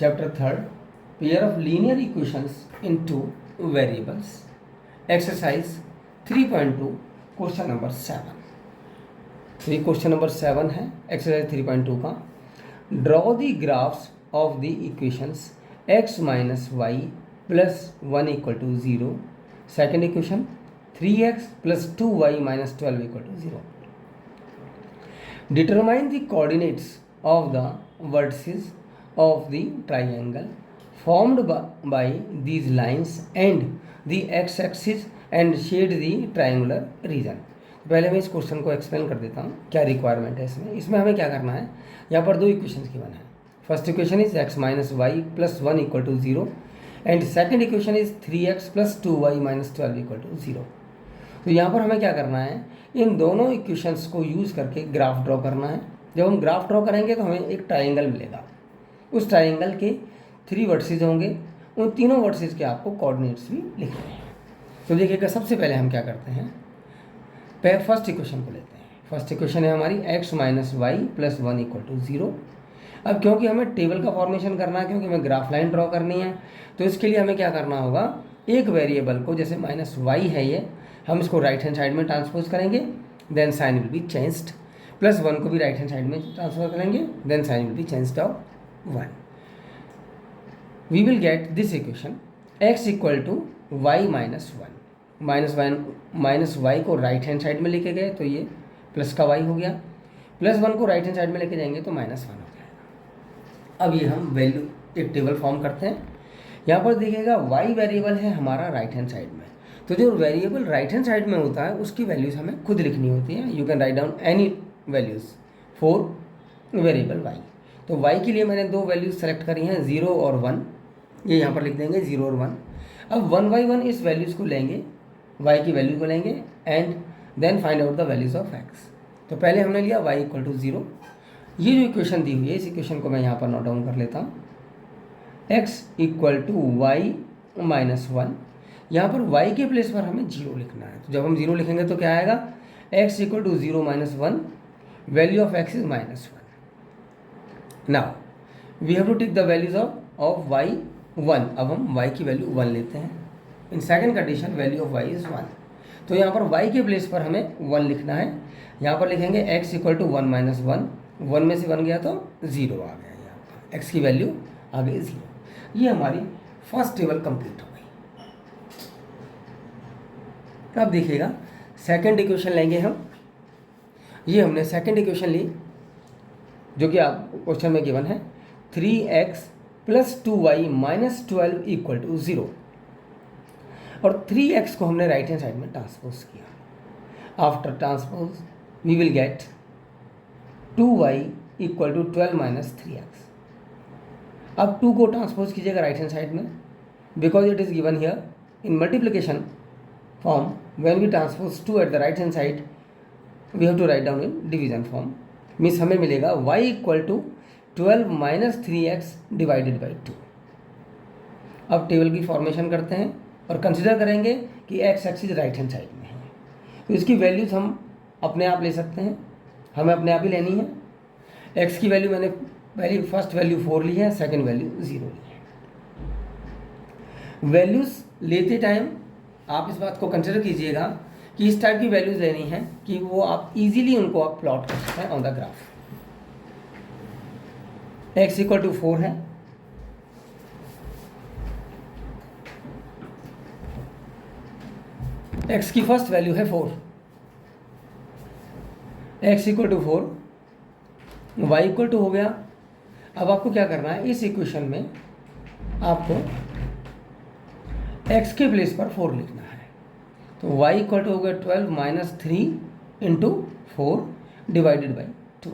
Chapter 3, pair of linear equations in two variables. Exercise 3.2, question number 7. तो ये question number 7 है exercise 3.2 का. Draw the graphs of the equations x minus y plus 1 equal to 0. Second equation 3x plus 2y minus 12 equal to 0. Determine the coordinates of the vertices of the triangle formed by these lines and the x-axis and shade the triangular region. पहले मैं इस question को explain कर देता हूँ क्या requirement है इसमें हमें क्या करना है. यहाँ पर दो इक्वेशंस गिवन है. First equation is x minus y plus 1 equal to 0 and second equation is 3x plus 2y minus 12 equal to 0. तो यहाँ पर हमें क्या करना है, इन दोनों इक्वेशंस को यूज़ करके ग्राफ ड्रॉ करना है. जब हम ग्राफ ड्रॉ करेंगे तो हमें एक ट्राइंगल मिलेगा. उस ट्राइंगल के 3 वर्टिसेस होंगे. उन तीनों वर्टिसेस के आपको कोऑर्डिनेट्स भी लिखने हैं. तो देखिएगा सबसे पहले हम क्या करते हैं, फर्स्ट इक्वेशन को लेते हैं. फर्स्ट इक्वेशन है हमारी x minus y plus 1 equal to 0. अब क्योंकि हमें टेबल का फॉर्मेशन करना है, क्योंकि हमें ग्राफ लाइन ड्रॉ करनी है, तो इसके लिए हमें क्या करना होगा, एक वेरिएबल को, जैसे माइनस वाई है ये, हम इसको राइट हैंड साइड में ट्रांसपोज करेंगे, then sign will be changed. Plus 1 को भी राइट हैंड साइड में ट्रांसफर करेंगे, then sign will be changed of 1. We will get this equation x equal to y minus 1. Minus y को right hand side में लेके गए तो ये प्लस का y हो गया. प्लस 1 को राइट हैंड साइड में लेके जाएंगे तो माइनस 1 हो जाएगा. अब ये हम वैल्यू एक टेबल फॉर्म करते हैं. यहाँ पर देखिएगा y वेरिएबल है हमारा राइट हैंड साइड में, तो जो वेरिएबल राइट हैंड साइड में होता है उसकी वैल्यूज़ हमें खुद लिखनी होती है. You can write down any values for variable y. तो y के लिए मैंने दो वैल्यूज सेलेक्ट करी हैं, 0 और 1. ये यहाँ पर लिख देंगे 0 और 1. अब 1 बाई 1 इस वैल्यूज़ को लेंगे, y की वैल्यू को लेंगे and then find out the values of x. तो पहले हमने लिया y इक्वल टू 0. ये जो इक्वेशन दी हुई है इस इक्वेशन को मैं यहाँ पर नोट डाउन कर लेता हूँ. x equal to y minus 1. यहाँ पर y के प्लेस पर हमें 0 लिखना है. तो जब हम 0 लिखेंगे तो क्या आएगा, x equal to 0 minus 1, value of x is minus 1. Now we have to take the values of y 1. अब हम y की वैल्यू 1 लेते हैं. In second condition value of y is 1. तो यहाँ पर y के प्लेस पर हमें 1 लिखना है. यहाँ पर लिखेंगे x इक्वल टू 1 माइनस 1. 1 में से 1 गया तो 0 आ गया. यहाँ पर x की वैल्यू आ गई 0. ये हमारी फर्स्ट टेबल कंप्लीट हो गई. अब देखिएगा सेकेंड इक्वेशन लेंगे हम. ये हमने सेकेंड इक्वेशन ली जो कि आप क्वेश्चन में गिवन है, 3x plus 2y minus 12 equal to 0. और 3x को हमने राइट हैंड साइड में ट्रांसपोज किया. After transpose we will get 2y equal to 12 minus 3x. अब 2 को ट्रांसपोज कीजिएगा राइट हैंड साइड में, because it is given here in multiplication form. When we transpose 2 at the right hand side we have to write down in division form. Means हमें मिलेगा y equal to 12 minus 3x divided by 2. अब table की formation करते हैं और consider करेंगे कि x axis right hand side में है, तो इसकी वैल्यूज़ हम अपने आप ले सकते हैं. हमें अपने आप ही लेनी है. x की वैल्यू मैंने पहली फर्स्ट वैल्यू 4 ली है, सेकेंड वैल्यू 0 ली है. वैल्यूज़ लेते टाइम आप इस बात को कंसिडर कीजिएगा कि इस टाइप की वैल्यूज़ लेनी है कि वो आप इजीली उनको आप प्लॉट कर सकते हैं on the graph. x equal to 4 है, x की फर्स्ट वैल्यू है 4. x equal to 4, y equal to हो गया. अब आपको क्या करना है, इस इक्वेशन में आपको x के प्लेस पर 4 लिखना है. तो y इक्वल टू हो गया 12 माइनस 3 इंटू 4 डिवाइडेड बाई 2.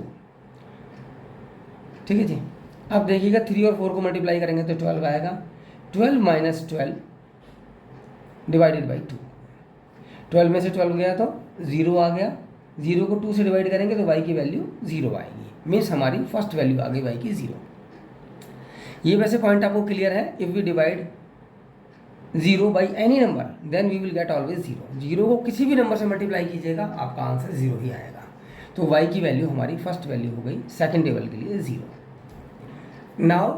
ठीक है जी. अब देखिएगा 3 और 4 को मल्टीप्लाई करेंगे तो 12 आएगा. 12 माइनस 12 डिवाइडेड बाई 2. 12 में से 12 गया तो 0 आ गया. 0 को 2 से डिवाइड करेंगे तो y की वैल्यू 0 आएगी. मीन्स हमारी फर्स्ट वैल्यू आ गई y की 0. ये वैसे पॉइंट आपको क्लियर है. If we divide 0 by any number then we will get always 0. 0 को किसी भी नंबर से मल्टीप्लाई कीजिएगा आपका आंसर 0 ही आएगा. तो y की वैल्यू हमारी फर्स्ट वैल्यू हो गई सेकेंड टेबल के लिए 0. Now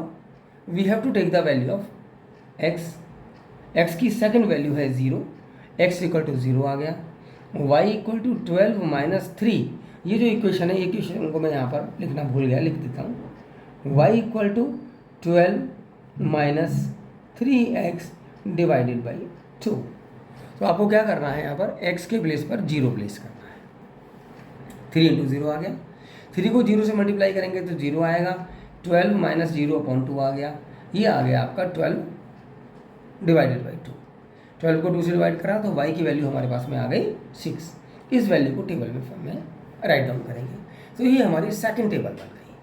we have to take the value of x. X की सेकंड वैल्यू है 0, एक्स इक्वल टू 0 आ गया। वाई इक्वल टू 12 माइनस 3, ये जो इक्वेशन है, इक्वेशन को मैं यहाँ पर लिखना भूल गया, लिख देता हूँ। Y equal to 12 minus 3x divided by 2। तो आपको क्या करना है, यहाँ पर x के प्लेस पर 0 प्लेस करना है। 3 इंटू 0 आ गया, 3 को 0 से मल्टीप्लाई करेंगे तो 0 आएगा। 12 माइनस 0/2 आ गया, ये आ गया आपका 12 डिवाइडेड बाई 2। 12 को 2 से डिवाइड करा तो y की वैल्यू हमारे पास में आ गई 6। इस वैल्यू को टेबल में फॉर्म में राइट डाउन करेंगे, तो ये हमारी सेकंड टेबल बन गई।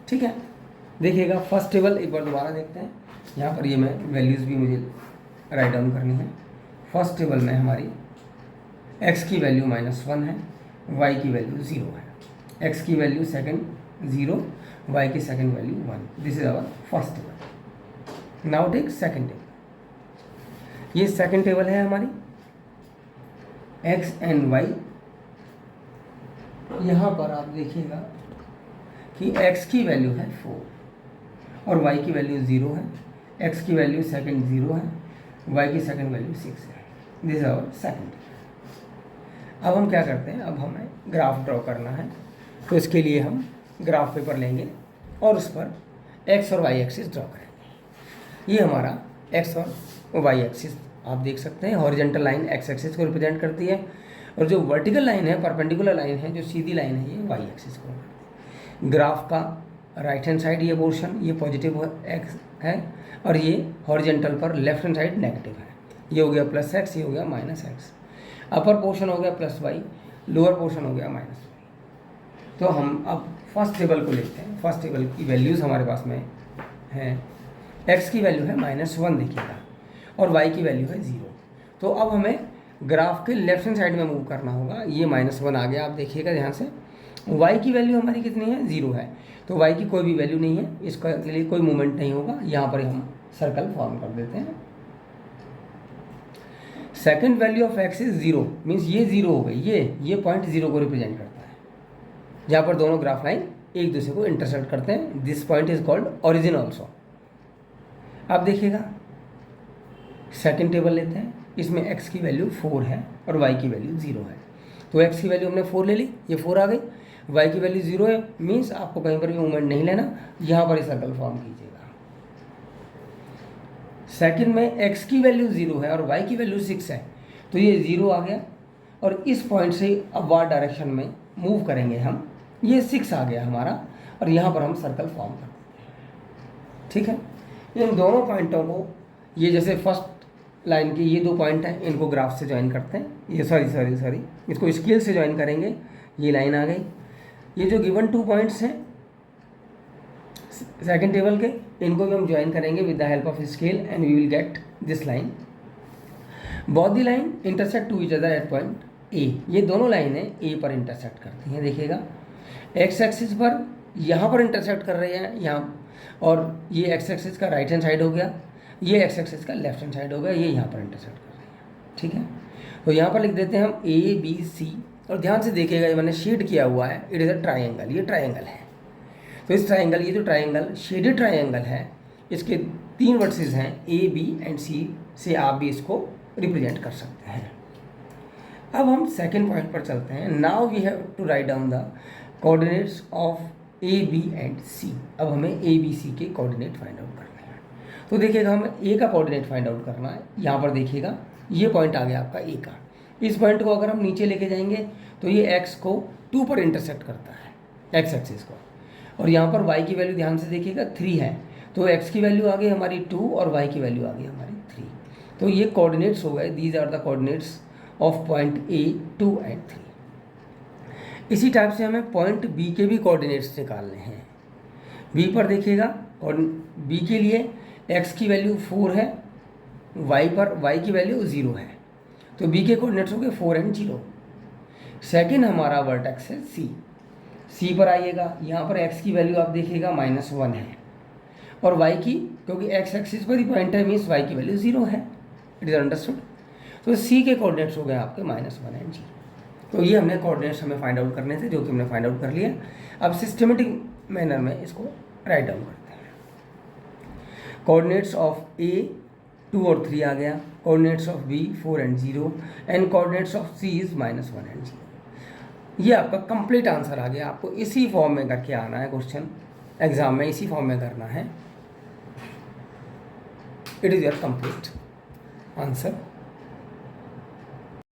ठीक है, देखिएगा फर्स्ट टेबल एक बार दोबारा देखते हैं। यहाँ पर ये मैं वैल्यूज़ भी मुझे राइट डाउन करनी है। फर्स्ट टेबल में हमारी x की वैल्यू -1 है, y की वैल्यू 0 है। x की वैल्यू सेकंड 0, y की second value 1। This is our first table. Now take second table. ये सेकंड टेबल है हमारी, x एंड y। यहाँ पर आप देखिएगा कि x की वैल्यू है 4 और y की वैल्यू 0 है। x की वैल्यू सेकंड 0 है, y की सेकंड वैल्यू 6 है। This is our second. अब हम क्या करते हैं, अब हमें ग्राफ ड्रॉ करना है। तो इसके लिए हम ग्राफ पेपर लेंगे और उस पर x और y एक्सिस ड्रॉ करेंगे। ये हमारा x और y एक्सिस आप देख सकते हैं, हॉरिजॉन्टल लाइन x एक्सिस को रिप्रेजेंट करती है और जो वर्टिकल लाइन है, परपेंडिकुलर लाइन है, जो सीधी लाइन है, ये y एक्सिस को करती है। ग्राफ का राइट हैंड साइड ये पोर्शन, ये पॉजिटिव x है और ये हॉरिजॉन्टल पर लेफ्ट हैंड साइड नेगेटिव है। ये हो गया +x, ये हो गया -x। अपर पोर्शन हो गया +y, लोअर पोर्शन हो गया -y। तो हम अब फर्स्ट टेबल को लेते हैं। फर्स्ट टेबल की वैल्यूज़ हमारे पास में हैं। x की वैल्यू है -1 देखिएगा और y की वैल्यू है 0। तो अब हमें ग्राफ के लेफ्ट हैंड साइड में मूव करना होगा। ये -1 आ गया, आप देखिएगा ध्यान से। y की वैल्यू हमारी कितनी है, 0 है, तो y की कोई भी वैल्यू नहीं है, इसका के लिए कोई मूवमेंट नहीं होगा। यहाँ पर हम सर्कल फॉर्म कर देते हैं। Second value of x is 0, means ये 0 हो गई। ये पॉइंट 0 को रिप्रेजेंट करता है, जहाँ पर दोनों ग्राफ लाइन एक दूसरे को इंटरसेक्ट करते हैं। This point is called origin also. आप देखिएगा सेकंड टेबल लेते हैं, इसमें x की वैल्यू 4 है और y की वैल्यू 0 है। तो x की वैल्यू हमने 4 ले ली, ये 4 आ गई। y की वैल्यू 0 है, मीन्स आपको कहीं पर भी मूवमेंट नहीं लेना, यहाँ पर ही सर्कल फॉर्म कीजिएगा। सेकंड में x की वैल्यू 0 है और y की वैल्यू 6 है, तो ये 0 आ गया और इस पॉइंट से अपवर्ड डायरेक्शन में मूव करेंगे हम। ये 6 आ गया हमारा और यहाँ पर हम सर्कल फॉर्म कर देते हैं। ठीक है, इन दोनों पॉइंटों को, ये जैसे फर्स्ट लाइन के ये 2 पॉइंट हैं, इनको ग्राफ से ज्वाइन करते हैं। ये सॉरी इसको स्केल से ज्वाइन करेंगे। ये लाइन आ गई। ये जो गिवन 2 पॉइंट्स हैं सेकंड टेबल के, इनको भी हम ज्वाइन करेंगे with the help of scale and we will get this line. Both the line intersect to each other at point A. ये दोनों लाइनें ए पर इंटरसेक्ट करती हैं। देखिएगा एक्स एक्सिस पर यहाँ पर इंटरसेक्ट कर रहे हैं यहाँ, और ये एक्स एक्सिस का राइट हैंड साइड हो गया, ये एक्स एक्सिस का लेफ्ट हैंड साइड हो गया, ये यहाँ पर इंटरसेक्ट कर रहे हैं। ठीक है, तो यहाँ पर लिख देते हैं हम ABC। और ध्यान से देखिएगा, ये मैंने शेड किया हुआ है, इट इज़ अ ट्राइंगल। ये ट्राइंगल है, तो इस ट्राइंगल, ये जो ट्राइंगल शेडेड ट्राइंगल है, इसके 3 वर्सेस हैं A, B एंड C से आप भी इसको रिप्रेजेंट कर सकते हैं। अब हम सेकंड पॉइंट पर चलते हैं। Now we have to write down the coordinates of A, B and C। अब हमें A, B, C के कोऑर्डिनेट फाइंड आउट करने हैं। तो देखिएगा हमें A का कोऑर्डिनेट फाइंड आउट करना है। यहाँ पर देखिएगा ये पॉइंट आ गया आपका A का। इस पॉइंट को अगर हम नीचे लेके जाएंगे तो ये x को 2 पर इंटरसेक्ट करता है, x एक्सिस को, और यहाँ पर y की वैल्यू ध्यान से देखिएगा 3 है, तो x की वैल्यू आ गई हमारी 2 और y की वैल्यू आ गई हमारी 3। तो ये कोऑर्डिनेट्स हो गए, these are the coordinates of point A, 2 and 3। इसी टाइप से हमें पॉइंट B के भी कोऑर्डिनेट्स निकालने हैं। B पर देखिएगा, और B के लिए x की वैल्यू 4 है, y की वैल्यू 0 है, तो B के कोऑर्डिनेट्स हो गए 4 एंड 0। सेकेंड हमारा वर्टेक्स है C पर आइएगा। यहाँ पर x की वैल्यू आप देखिएगा -1 है और y की, क्योंकि x एक्सिस पर ही पॉइंट है, मीन्स y की वैल्यू 0 है। It is understood. तो C के कोऑर्डिनेट्स हो गए आपके -1 एंड 0। तो ये हमने कोऑर्डिनेट्स हमें फाइंड आउट करने थे, जो कि हमने फाइंड आउट कर लिया। अब सिस्टमेटिक मैनर में इसको राइट डाउन करते हैं। कोऑर्डिनेट्स ऑफ ए 2 और 3 आ गया, coordinates of B 4 and 0 and coordinates of C is -1 and 0। ये आपका कंप्लीट आंसर आ गया। आपको इसी फॉर्म में करके आना है, क्वेश्चन एग्जाम में इसी फॉर्म में करना है। It is your complete answer.